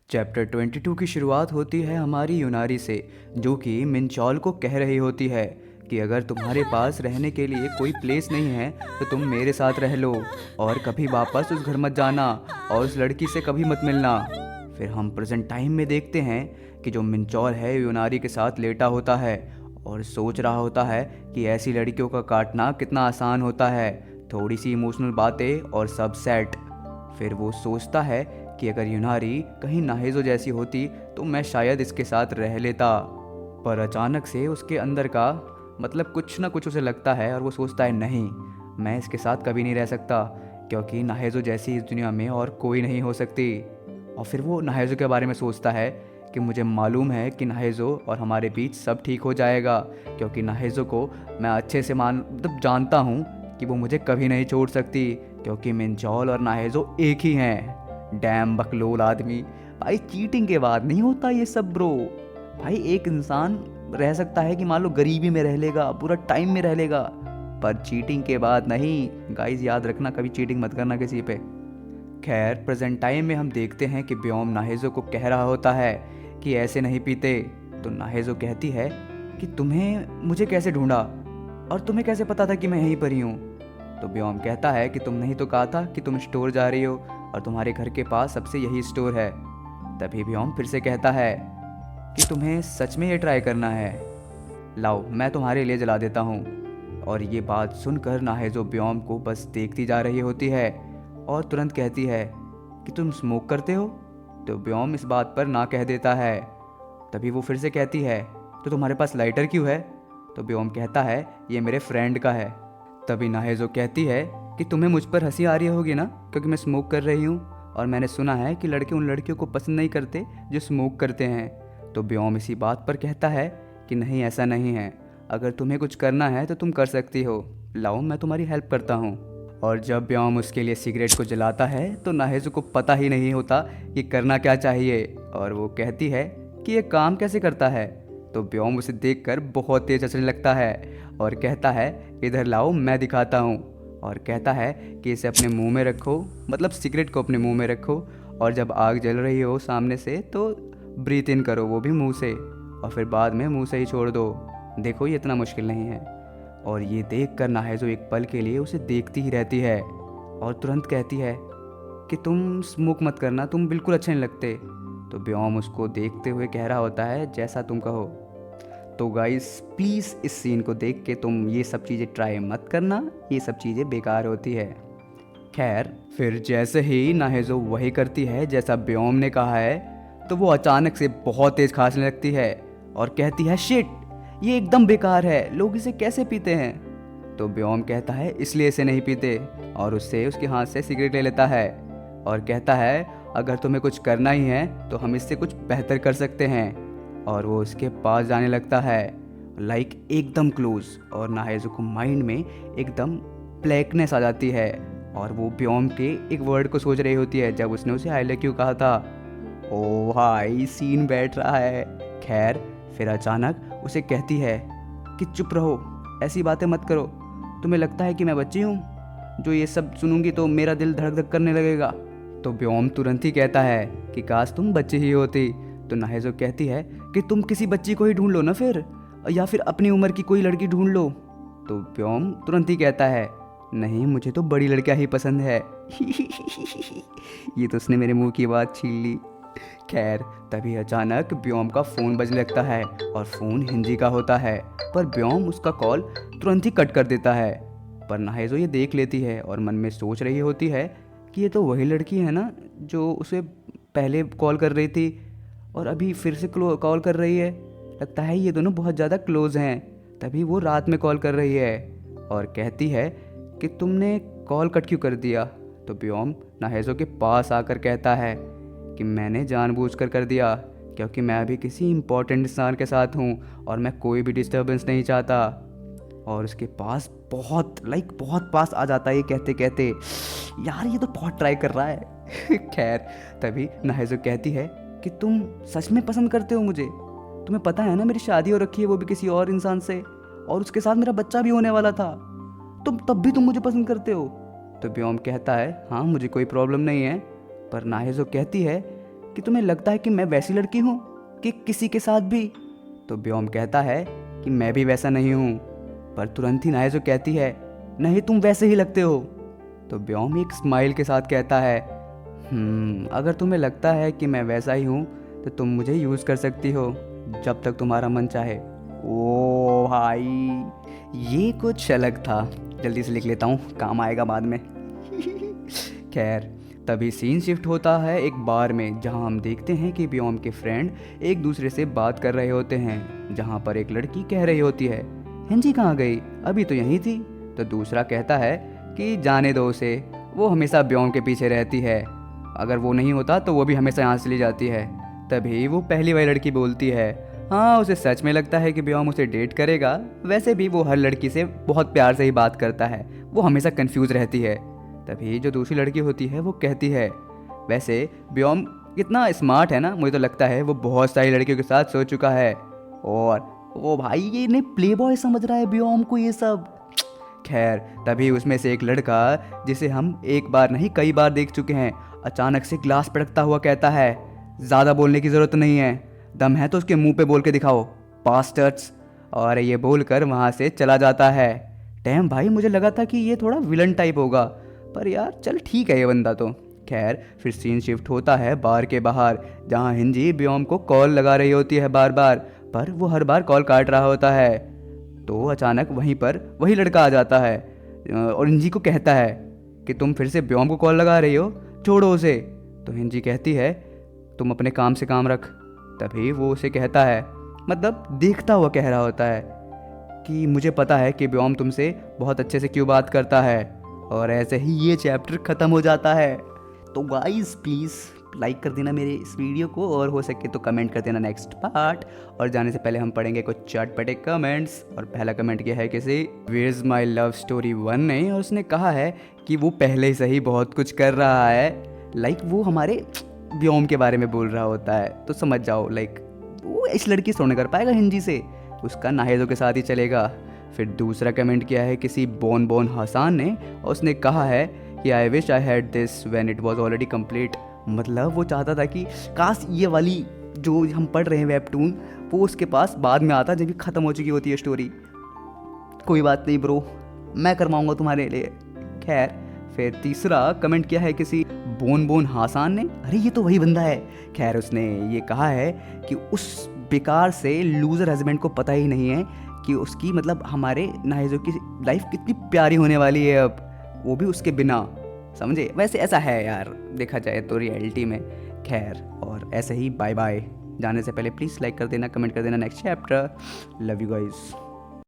Chapter 22 की शुरुआत होती है हमारी यूनारी से, जो कि मिंचॉल को कह रही होती है कि अगर तुम्हारे पास रहने के लिए कोई प्लेस नहीं है तो तुम मेरे साथ रह लो और कभी वापस उस घर मत जाना और उस लड़की से कभी मत मिलना। फिर हम प्रेजेंट टाइम में देखते हैं कि जो मिंचॉल है यूनारी के साथ लेटा होता है और सोच रहा होता है कि ऐसी लड़कियों का काटना कितना आसान होता है, थोड़ी सी इमोशनल बातें और सब सेट। फिर वो सोचता है कि अगर यूनारी कहीं नाहेजो जैसी होती तो मैं शायद इसके साथ रह लेता। पर अचानक से उसके अंदर का मतलब कुछ ना कुछ उसे लगता है और वो सोचता है नहीं, मैं इसके साथ कभी नहीं रह सकता क्योंकि नाहेजो जैसी इस दुनिया में और कोई नहीं हो सकती। और फिर वो नाहेजो के बारे में सोचता है कि मुझे मालूम है कि नाहेजो और हमारे बीच सब ठीक हो जाएगा, क्योंकि नाहेजो को मैं अच्छे से मतलब जानता हूँ कि वो मुझे कभी नहीं छोड़ सकती, क्योंकि मिंचॉल और नाहेजो एक ही हैं। डैम बकलोल आदमी। भाई चीटिंग के बाद नहीं होता ये सब ब्रो। भाई एक इंसान रह सकता है कि मान लो गरीबी में रह लेगा, पूरा टाइम में रह लेगा, पर चीटिंग के बाद नहीं। गाइस याद रखना, कभी चीटिंग मत करना किसी पे। खैर प्रेजेंट टाइम में हम देखते हैं कि ब्योम नाहेजो को कह रहा होता है कि ऐसे नहीं पीते। तो नाहेजो कहती है कि तुम्हें मुझे कैसे ढूंढा और तुम्हें कैसे पता था कि मैं यहीं पर ही हूँ। तो ब्योम कहता है कि तुमने ही तो कहा था कि तुम स्टोर जा रही हो और तुम्हारे घर के पास सबसे यही स्टोर है। तभी ब्योम फिर से कहता है कि तुम्हें सच में ये ट्राई करना है, लाओ मैं तुम्हारे लिए जला देता हूँ। और ये बात सुनकर नाहेजो ब्योम को बस देखती जा रही होती है और तुरंत कहती है कि तुम स्मोक करते हो। तो ब्योम इस बात पर ना कह देता है। तभी वो फिर से कहती है तो तुम्हारे पास लाइटर क्यों है। तो ब्योम कहता है ये मेरे फ्रेंड का है। तभी नाहेजो कहती है कि तुम्हें मुझ पर हंसी आ रही होगी ना, क्योंकि मैं स्मोक कर रही हूँ और मैंने सुना है कि लड़के उन लड़कियों को पसंद नहीं करते जो स्मोक करते हैं। तो ब्योम इसी बात पर कहता है कि नहीं ऐसा नहीं है, अगर तुम्हें कुछ करना है तो तुम कर सकती हो, लाओ मैं तुम्हारी हेल्प करता हूँ। और जब ब्योम उसके लिए सिगरेट को जलाता है तो नाहेजो को पता ही नहीं होता कि करना क्या चाहिए और वो कहती है कि ये काम कैसे करता है। तो ब्योम उसे देखकर बहुत तेज हंसने लगता है और कहता है इधर लाओ मैं दिखाता हूँ। और कहता है कि इसे अपने मुंह में रखो, मतलब सिगरेट को अपने मुंह में रखो, और जब आग जल रही हो सामने से तो ब्रीथ इन करो, वो भी मुंह से, और फिर बाद में मुंह से ही छोड़ दो। देखो ये इतना मुश्किल नहीं है। और ये देख कर नाहेजो एक पल के लिए उसे देखती ही रहती है और तुरंत कहती है कि तुम स्मोक मत करना, तुम बिल्कुल अच्छे नहीं लगते। तो ब्योम उसको देखते हुए कह रहा होता है जैसा तुम कहो। तो गाइस प्लीज़ इस सीन को देख के तुम ये सब चीज़ें ट्राई मत करना, ये सब चीज़ें बेकार होती है। खैर फिर जैसे ही नाहेजो वही करती है जैसा ब्योम ने कहा है, तो वो अचानक से बहुत तेज खांसने लगती है और कहती है शिट, ये एकदम बेकार है, लोग इसे कैसे पीते हैं। तो ब्योम कहता है इसलिए इसे नहीं पीते, और उससे उसके हाथ से सिगरेट ले लेता है और कहता है अगर तुम्हें कुछ करना ही है तो हम इससे कुछ बेहतर कर सकते हैं। और वो उसके पास जाने लगता है लाइक एकदम क्लोज, और नाहेजो को माइंड में एकदम ब्लैकनेस आ जाती है और वो ब्योम के एक वर्ड को सोच रही होती है जब उसने उसे आई लव यू कहा था। ओ भाई सीन बैठ रहा है। खैर फिर अचानक उसे कहती है कि चुप रहो, ऐसी बातें मत करो, तुम्हें लगता है कि मैं बच्ची हूँ, जो ये सब सुनूंगी तो मेरा दिल धड़क धड़क करने लगेगा। तो ब्योम तुरंत ही कहता है कि काश तुम बच्ची ही होती। तो नाहेजो कहती है कि तुम किसी बच्ची को ही ढूंढ लो ना फिर, या फिर अपनी उम्र की कोई लड़की ढूंढ लो। तो ब्योम तुरंत ही कहता है नहीं मुझे तो बड़ी लड़कियां ही पसंद है। ये तो उसने मेरे मुंह की बात छीन ली। खैर तभी अचानक ब्योम का फ़ोन बजने लगता है और फ़ोन हिंदी का होता है, पर ब्योम उसका कॉल तुरंत ही कट कर देता है। पर नाहेजो ये देख लेती है और मन में सोच रही होती है कि ये तो वही लड़की है ना जो उसे पहले कॉल कर रही थी और अभी फिर से कॉल कर रही है, लगता है ये दोनों बहुत ज़्यादा क्लोज हैं, तभी वो रात में कॉल कर रही है। और कहती है कि तुमने कॉल कट क्यों कर दिया। तो ब्योम नाहेजो के पास आकर कहता है कि मैंने जानबूझकर कर दिया, क्योंकि मैं अभी किसी इम्पोर्टेंट इंसान के साथ हूँ और मैं कोई भी डिस्टर्बेंस नहीं चाहता। और उसके पास बहुत पास आ जाता है ये कहते कहते, यार ये तो बहुत ट्राई कर रहा है। खैर तभी नाहेजो कहती है कि तुम सच में पसंद करते हो मुझे, तुम्हें पता है ना मेरी शादी हो रखी है, वो भी किसी और इंसान से, और उसके साथ मेरा बच्चा भी होने वाला था, तुम तब भी तुम मुझे पसंद करते हो। तो ब्योम कहता है हाँ मुझे कोई प्रॉब्लम नहीं है। पर नाहेजो कहती है कि तुम्हें लगता है कि मैं वैसी लड़की हूँ कि किसी के साथ भी। तो व्योम कहता है कि मैं भी वैसा नहीं हूँ, पर तुरंत ही नायजो कहती है नहीं तुम वैसे ही लगते हो। तो व्योम एक स्माइल के साथ कहता है अगर तुम्हें लगता है कि मैं वैसा ही हूँ तो तुम मुझे यूज़ कर सकती हो जब तक तुम्हारा मन चाहे। ओ भाई, ये कुछ अलग था, जल्दी से लिख लेता हूँ, काम आएगा बाद में। खैर, तभी सीन शिफ्ट होता है एक बार में, जहाँ हम देखते हैं कि व्योम के फ्रेंड एक दूसरे से बात कर रहे होते हैं, जहाँ पर एक लड़की कह रही होती है हिंजी कहाँ गई, अभी तो यहीं थी। तो दूसरा कहता है कि जाने दो उसे, वो हमेशा व्योम के पीछे रहती है, अगर वो नहीं होता तो वो भी हमेशा यहाँ से चली जाती है। तभी वो पहली वाली लड़की बोलती है हाँ, उसे सच में लगता है कि व्योम उसे डेट करेगा, वैसे भी वो हर लड़की से बहुत प्यार से ही बात करता है, वो हमेशा कंफ्यूज रहती है। तभी जो दूसरी लड़की होती है वो कहती है वैसे व्योम कितना स्मार्ट है ना, मुझे तो लगता है वो बहुत सारी लड़कियों के साथ सो चुका है, और वो भाई ये नहीं प्ले बॉय समझ रहा है व्योम को ये सब। खैर, तभी उसमें से एक लड़का, जिसे हम एक बार नहीं कई बार देख चुके हैं, अचानक से ग्लास पटकता हुआ कहता है ज़्यादा बोलने की ज़रूरत नहीं है, दम है तो उसके मुंह पे बोल के दिखाओ बास्टर्ड्स, और ये बोलकर वहाँ से चला जाता है। डैम भाई, मुझे लगा था कि ये थोड़ा विलन टाइप होगा, पर यार चल ठीक है ये बंदा तो। खैर, फिर सीन शिफ्ट होता है बार के बाहर, जहाँ हिंजी व्योम को कॉल लगा रही होती है बार बार, पर वो हर बार कॉल काट रहा होता है। तो अचानक वहीं पर वही लड़का आ जाता है और हिंजी को कहता है कि तुम फिर से व्योम को कॉल लगा रही हो, छोड़ो उसे। तो हिंजी कहती है तुम अपने काम से काम रख। तभी वो उसे कहता है, मतलब देखता हुआ कह रहा होता है कि मुझे पता है कि व्योम तुमसे बहुत अच्छे से क्यों बात करता है, और ऐसे ही ये चैप्टर ख़त्म हो जाता है। तो गाइस प्लीज़ लाइक कर देना मेरे इस वीडियो को, और हो सके तो कमेंट कर देना नेक्स्ट पार्ट। और जाने से पहले हम पढ़ेंगे कुछ चटपटे कमेंट्स। और पहला कमेंट किया है किसी where is my love story 1 ने, और उसने कहा है कि वो पहले से ही बहुत कुछ कर रहा है, लाइक वो हमारे व्योम के बारे में बोल रहा होता है, तो समझ जाओ लाइक वो इस लड़की से नहीं कर पाएगा हिंजी से, उसका नाहिदो के साथ ही चलेगा। फिर दूसरा कमेंट किया है किसी बोन हसान ने, और उसने कहा है कि I wish I had this when it was already complete, मतलब वो चाहता था कि काश ये वाली जो हम पढ़ रहे हैं वेबटून वो उसके पास बाद में आता जब भी ख़त्म हो चुकी होती है स्टोरी। कोई बात नहीं ब्रो, मैं करवाऊँगा तुम्हारे लिए। खैर, फिर तीसरा कमेंट किया है किसी बोन हासान ने, अरे ये तो वही बंदा है। खैर, उसने ये कहा है कि उस बेकार से लूज़र हस्बैंड को पता ही नहीं है कि उसकी मतलब हमारे नाहिदो की लाइफ कितनी प्यारी होने वाली है अब, वो भी उसके बिना, समझे। वैसे ऐसा है यार, देखा जाए तो रियलिटी में। खैर, और ऐसे ही बाय बाय। जाने से पहले प्लीज़ लाइक कर देना, कमेंट कर देना next chapter. Love you guys.